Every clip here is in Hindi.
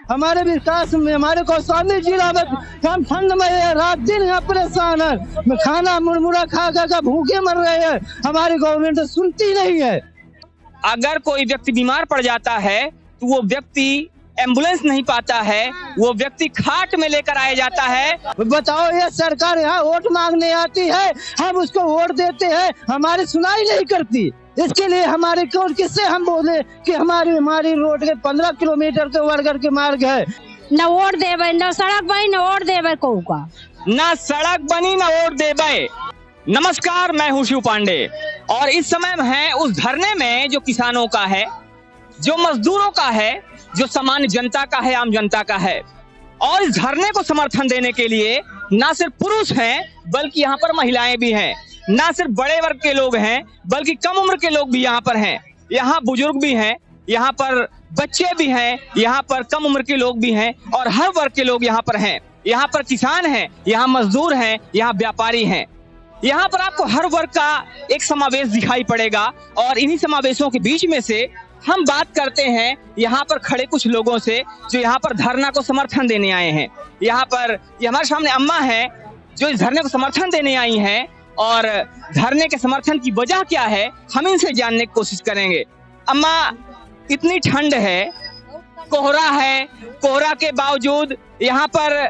हमारे विकास में, हमारे कौशाम्बी जिला में हम ठंड में रात दिन यहाँ परेशान है, खाना मुरमुरा खा खा भूखे मर रहे हैं। हमारी गवर्नमेंट सुनती नहीं है। अगर कोई व्यक्ति बीमार पड़ जाता है तो वो व्यक्ति एम्बुलेंस नहीं पाता है, वो व्यक्ति खाट में लेकर आया जाता है। बताओ, ये सरकार यहाँ वोट मांगने आती है, हम उसको वोट देते हैं, हमारी सुनाई नहीं करती। इसके लिए हमारे कोर्ट किससे हम बोले कि हमारी रोड के 15 किलोमीटर के वर्गर के मार्ग है। न वोट देवे, न सड़क बनी, न वोट देवे कहूँगा, न सड़क बनी न वोट देवे। नमस्कार, मैं हूँ शिव पांडे और इस समय है उस धरने में जो किसानों का है, जो मजदूरों का है, जो सामान्य जनता का है, आम जनता का है। और इस धरने को समर्थन देने के लिए ना सिर्फ पुरुष हैं बल्कि यहाँ पर महिलाएं भी हैं, ना सिर्फ बड़े वर्ग के लोग हैं बल्कि कम उम्र के लोग भी यहाँ पर हैं, यहाँ बुजुर्ग भी हैं, यहाँ पर बच्चे भी हैं, यहाँ पर कम उम्र के लोग भी हैं और हर वर्ग के लोग यहाँ पर हैं। यहाँ पर किसान हैं, यहाँ मजदूर हैं, यहाँ व्यापारी हैं। यहाँ पर आपको हर वर्ग का एक समावेश दिखाई पड़ेगा और इन्हीं समावेशों के बीच में से हम बात करते हैं यहाँ पर खड़े कुछ लोगों से जो यहाँ पर धरना को समर्थन देने आए हैं। यहाँ पर ये हमारे सामने अम्मा है जो इस धरने को समर्थन देने आई हैं और धरने के समर्थन की वजह क्या है हम इनसे जानने की कोशिश करेंगे। अम्मा, इतनी ठंड है, कोहरा है, कोहरा के बावजूद यहाँ पर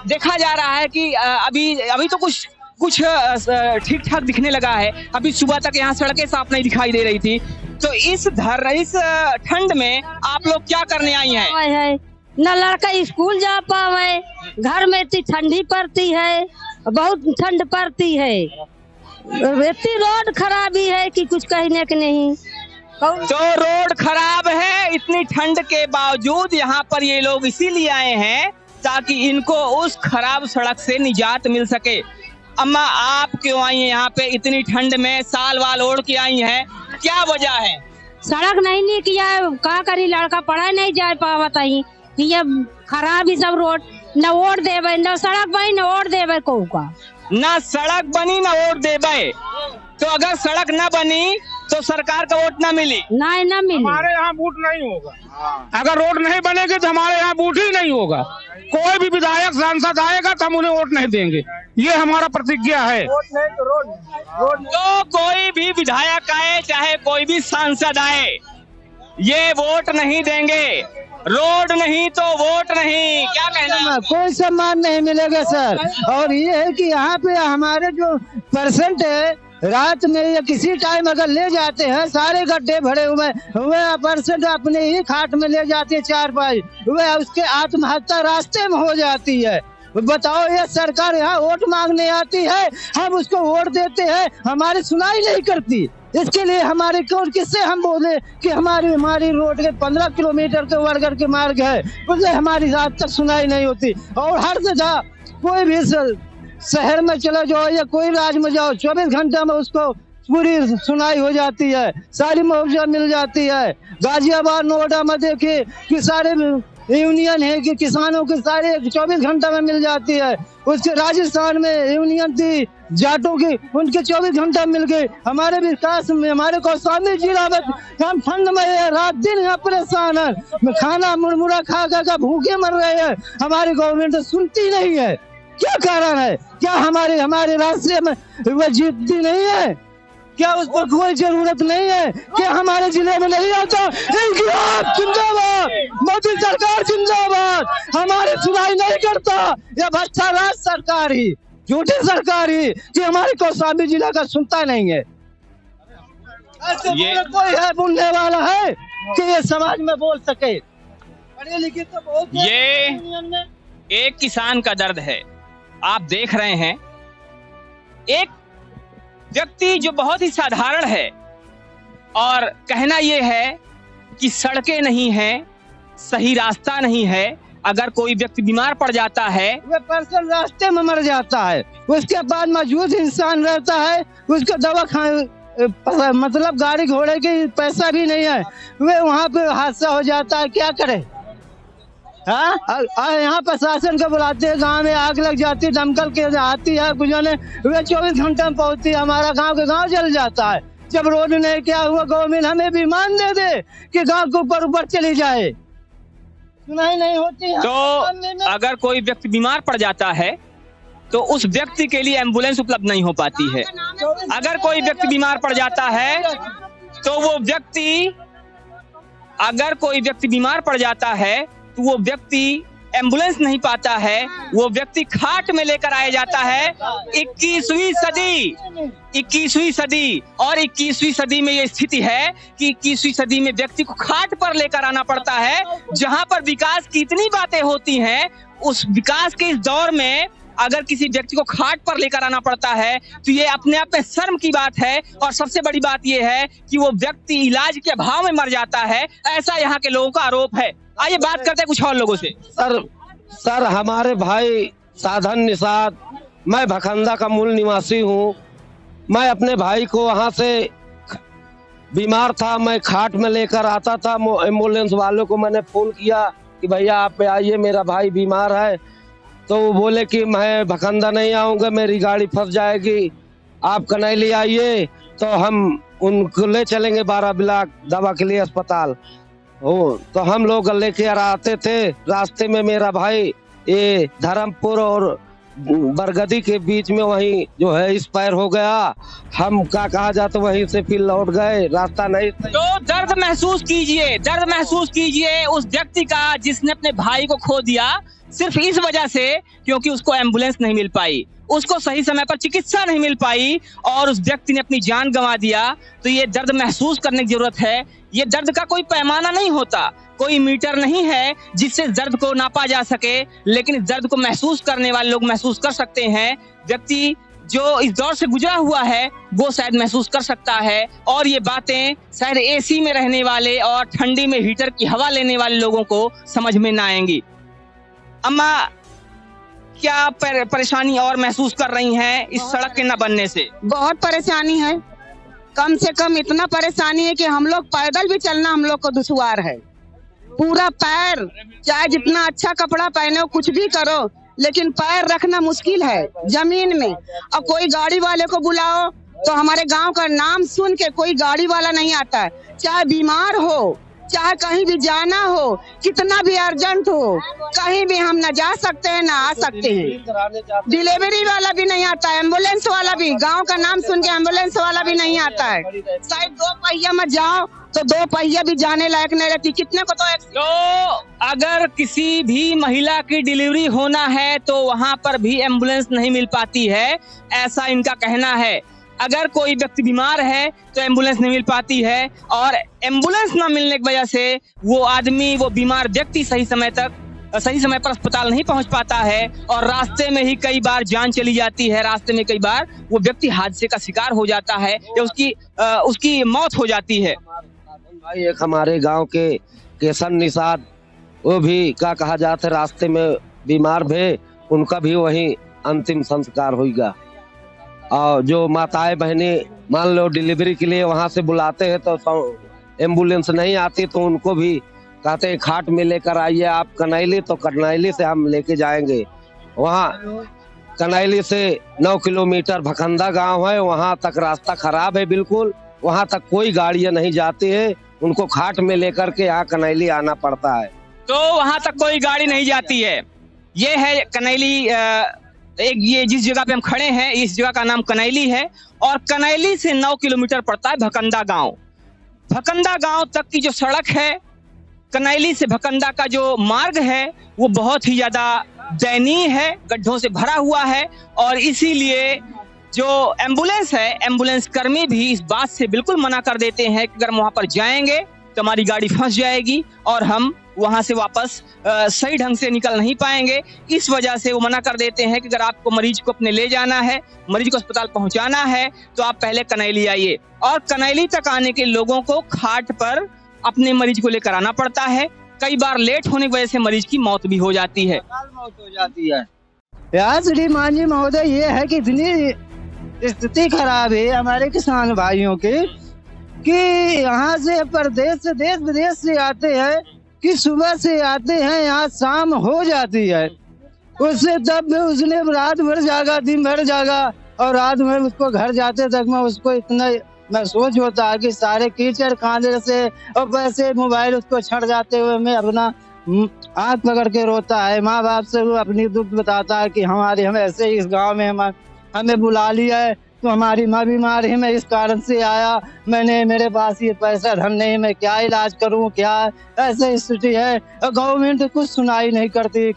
देखा जा रहा है कि अभी तो कुछ ठीक ठाक दिखने लगा है। अभी सुबह तक यहाँ सड़कें साफ नहीं दिखाई दे रही थी। तो इस ठंड में आप लोग क्या करने आई हैं? न लड़का स्कूल जा पावे, घर में इतनी ठंडी पड़ती है, बहुत ठंड पड़ती है, इतनी रोड खराबी है कि कुछ कहने के नहीं। तो रोड खराब है, इतनी ठंड के बावजूद यहाँ पर ये लोग इसीलिए आए हैं ताकि इनको उस खराब सड़क से निजात मिल सके। अम्मा, आप क्यों आई हैं यहाँ पे इतनी ठंड में, साल वाल ओढ़ के आई हैं, क्या वजह है? सड़क नहीं किया है, का करी, लड़का पढ़ाई नहीं जा पावत है, ये खराब ही सब रोड। न वोट देवे, न सड़क बनी, न वोट देवे कहूँगा, न सड़क बनी न वोट देवे। तो अगर सड़क न बनी तो सरकार का वोट न मिली? नहीं, न मिली। हमारे यहाँ वोट नहीं होगा। अगर रोड नहीं बनेगी तो हमारे यहाँ वोट ही नहीं होगा। कोई भी विधायक सांसद आएगा तो हम उन्हें वोट नहीं देंगे, ये हमारा प्रतिज्ञा है। तो कोई भी विधायक आए, चाहे कोई भी सांसद आए, ये वोट नहीं देंगे। रोड नहीं तो वोट नहीं, क्या कहना? कोई सम्मान नहीं मिलेगा सर। और ये है कि यहाँ पे हमारे जो परसेंट है, रात में या किसी टाइम अगर ले जाते हैं, सारे गड्ढे भरे हुए परसेंट अपने ही खाट में ले जाते हैं, 4-5 हुए, उसके आत्महत्या रास्ते में हो जाती है। बताओ, ये सरकार यहाँ वोट मांगने आती है, हम उसको वोट देते हैं, हमारी सुनाई नहीं करती। इसके लिए हमारे कोर्ट किससे हम बोले कि हमारी रोड के 15 किलोमीटर के वर्गर के मार्ग है, उससे हमारी आज तक सुनाई नहीं होती। और हर जगह कोई भी शहर में चले जाओ या कोई राज्य में जाओ, 24 घंटे में उसको पूरी सुनाई हो जाती है, सारी मुआवजा मिल जाती है। गाजियाबाद, नोएडा में देखिए कि सारे यूनियन है कि किसानों के सारे 24 घंटा में मिल जाती है। उसके राजस्थान में यूनियन थी जाटों की, उनके 24 घंटा मिल गए। हमारे विकास में, हमारे कौशाम्बी जिला में हम ठंड में रात दिन यहाँ परेशान है, खाना मुरमुरा खा खा भूखे मर रहे हैं। हमारी गवर्नमेंट सुनती नहीं है, क्या कारण है? क्या हमारे रास्ते में वह जीतती नहीं है? क्या उस पर कोई जरूरत नहीं है? क्या हमारे जिले में नहीं आता? इनकलाब जिंदाबाद, मोदी सरकार जिंदाबाद। हमारी सुनाई नहीं करता यह भ्रष्टा राज सरकार ही, झूठी सरकार ही, कि हमारे कौशाम्बी जिला का सुनता नहीं है। ये कोई है बोलने वाला है कि ये समाज में बोल सके? पढ़े लिखे तो बहुत ये एक किसान का दर्द है। आप देख रहे हैं एक व्यक्ति जो बहुत ही साधारण है और कहना यह है कि सड़कें नहीं हैं, सही रास्ता नहीं है। अगर कोई व्यक्ति बीमार पड़ जाता है, वह पर्सन रास्ते में मर जाता है, उसके बाद मौजूद इंसान रहता है, उसको दवा मतलब गाड़ी घोड़े की पैसा भी नहीं है, वे वहाँ पे हादसा हो जाता है, क्या करे? हाँ, यहाँ प्रशासन को बुलाते हैं, गांव में आग लग जाती है, दमकल के आती है, गुजरने वे 24 घंटे में पहुँचती है, हमारा गांव के गांव जल जाता है। जब रोड नहीं क्या हुआ, गवर्नमेंट हमें भी मान दे कि गांव के ऊपर चली जाए। सुनाई नहीं होती है। तो अगर कोई व्यक्ति बीमार पड़ जाता है तो उस व्यक्ति के लिए एम्बुलेंस उपलब्ध नहीं हो पाती है। अगर कोई व्यक्ति बीमार पड़ जाता है तो वो व्यक्ति बीमार पड़ जाता है तो वो व्यक्ति एम्बुलेंस नहीं पाता है, वो व्यक्ति खाट में लेकर आया जाता है। 21वीं सदी और 21वीं सदी में ये स्थिति है कि 21वीं सदी में व्यक्ति को खाट पर लेकर आना पड़ता है। जहां पर विकास की इतनी बातें होती हैं, उस विकास के इस दौर में अगर किसी व्यक्ति को खाट पर लेकर आना पड़ता है तो ये अपने आप में शर्म की बात है। और सबसे बड़ी बात ये है कि वो व्यक्ति इलाज के अभाव में मर जाता है, ऐसा यहाँ के लोगों का आरोप है। आइए बात करते हैं कुछ और लोगों से। सर हमारे भाई साधन निषाद, मैं भखंदा का मूल निवासी हूँ। मैं अपने भाई को वहाँ से बीमार था, मैं खाट में लेकर आता था। एम्बुलेंस वालों को मैंने फोन किया कि भैया आप आइए, मेरा भाई बीमार है। तो वो बोले कि मैं भखंदा नहीं आऊँगा, मेरी गाड़ी फंस जाएगी, आप कनैली आइए तो हम उनको ले चलेंगे 12 ब्लॉक दवा के लिए अस्पताल। तो हम लोग लेके आते थे। रास्ते में मेरा भाई ये धर्मपुर और बरगदी के बीच में वहीं जो है एक्सपायर हो गया। हम क्या कहा जाता, वहीं से फिर लौट गए, रास्ता नहीं। तो दर्द महसूस कीजिए उस व्यक्ति का जिसने अपने भाई को खो दिया सिर्फ इस वजह से क्योंकि उसको एम्बुलेंस नहीं मिल पाई, उसको सही समय पर चिकित्सा नहीं मिल पाई और उस व्यक्ति ने अपनी जान गंवा दिया। तो ये दर्द महसूस करने की जरूरत है। ये दर्द का कोई पैमाना नहीं होता, कोई मीटर नहीं है जिससे दर्द को नापा जा सके, लेकिन इस दर्द को महसूस करने वाले लोग महसूस कर सकते हैं। व्यक्ति जो इस दौर से गुजरा हुआ है वो शायद महसूस कर सकता है और ये बातें शायद एसी में रहने वाले और ठंडी में हीटर की हवा लेने वाले लोगों को समझ में ना आएंगी। अम्मा, क्या परेशानी और महसूस कर रही हैं इस सड़क के न बनने से? बहुत परेशानी है, कम से कम इतना परेशानी है कि हम लोग पैदल भी चलना हम लोग को दुश्वार है। पूरा पैर, चाहे जितना अच्छा कपड़ा पहने हो, कुछ भी करो, लेकिन पैर रखना मुश्किल है जमीन में। और कोई गाड़ी वाले को बुलाओ तो हमारे गांव का नाम सुन के कोई गाड़ी वाला नहीं आता है। चाहे बीमार हो, चाहे कहीं भी जाना हो, कितना भी अर्जेंट हो, कहीं भी हम न जा सकते हैं ना आ सकते हैं। डिलीवरी वाला भी नहीं आता है, एम्बुलेंस वाला भी, गांव का नाम सुन के एम्बुलेंस वाला भी नहीं आता है। शायद 2 पहिया में जाओ तो 2 पहिया भी जाने लायक नहीं रहती, कितने को तो अगर किसी भी महिला की डिलीवरी होना है तो वहाँ पर भी एम्बुलेंस नहीं मिल पाती है, ऐसा इनका कहना है। अगर कोई व्यक्ति बीमार है तो एम्बुलेंस नहीं मिल पाती है और एम्बुलेंस न मिलने की वजह से वो आदमी, वो बीमार व्यक्ति सही समय पर अस्पताल नहीं पहुंच पाता है और रास्ते में ही कई बार जान चली जाती है। रास्ते में कई बार वो व्यक्ति हादसे का शिकार हो जाता है या उसकी मौत हो जाती है। भाई एक हमारे गांव के केसन निषाद, वो भी क्या कहा जाता है रास्ते में बीमार भे, उनका भी वही अंतिम संस्कार होगा। और जो माताएं बहनें मान लो डिलीवरी के लिए वहां से बुलाते हैं तो एम्बुलेंस नहीं आती तो उनको भी कहते हैं खाट में लेकर आइए आप कनैली, तो कनैली से हम लेके जाएंगे। वहाँ कनैली से 9 किलोमीटर भखंदा गांव है, वहां तक रास्ता खराब है बिल्कुल, वहां तक कोई गाड़ियां नहीं जाती है, उनको खाट में लेकर के यहाँ कनैली आना पड़ता है। तो वहां तक कोई गाड़ी नहीं जाती है। ये है कनैली, ये जिस जगह पे हम खड़े हैं इस जगह का नाम कनैली है और कनैली से 9 किलोमीटर पड़ता है भखंदा गांव। भखंदा गांव तक की जो सड़क है, कनैली से भखंदा का जो मार्ग है वो बहुत ही ज्यादा दयनीय है, गड्ढों से भरा हुआ है और इसीलिए जो एम्बुलेंस है, एम्बुलेंस कर्मी भी इस बात से बिल्कुल मना कर देते हैं कि अगर हम वहां पर जाएंगे तो हमारी गाड़ी फंस जाएगी और हम वहां से वापस सही ढंग से निकल नहीं पाएंगे। इस वजह से वो मना कर देते हैं कि अगर आपको मरीज को अपने ले जाना है, मरीज को अस्पताल पहुंचाना है तो आप पहले कनैली आइए। और कनैली तक आने के लोगों को खाट पर अपने मरीज को लेकर आना पड़ता है। कई बार लेट होने की वजह से मरीज की मौत भी हो जाती है। यार श्री मांझी महोदय, ये है कि इतनी स्थिति खराब है हमारे किसान भाइयों की कि यहाँ से प्रदेश से, देश विदेश से आते हैं कि सुबह से आते हैं, यहाँ शाम हो जाती है, उससे तब भी उसने रात भर जागा, दिन भर जागा और रात में उसको घर जाते तक में उसको इतना महसूस होता है कि सारे कीचड़ कांदे से और वैसे मोबाइल उसको छड़ जाते हुए मैं अपना आंख पकड़ के रोता है। माँ बाप से वो अपनी दुख बताता है कि हम ऐसे इस गांव में हमें बुला लिया है, तो हमारी माँ बीमार है, मैं इस कारण से आया, मेरे पास ये पैसा धन नहीं, मैं क्या इलाज करूं, क्या ऐसे स्थिति है। गवर्नमेंट कुछ सुनाई नहीं करती।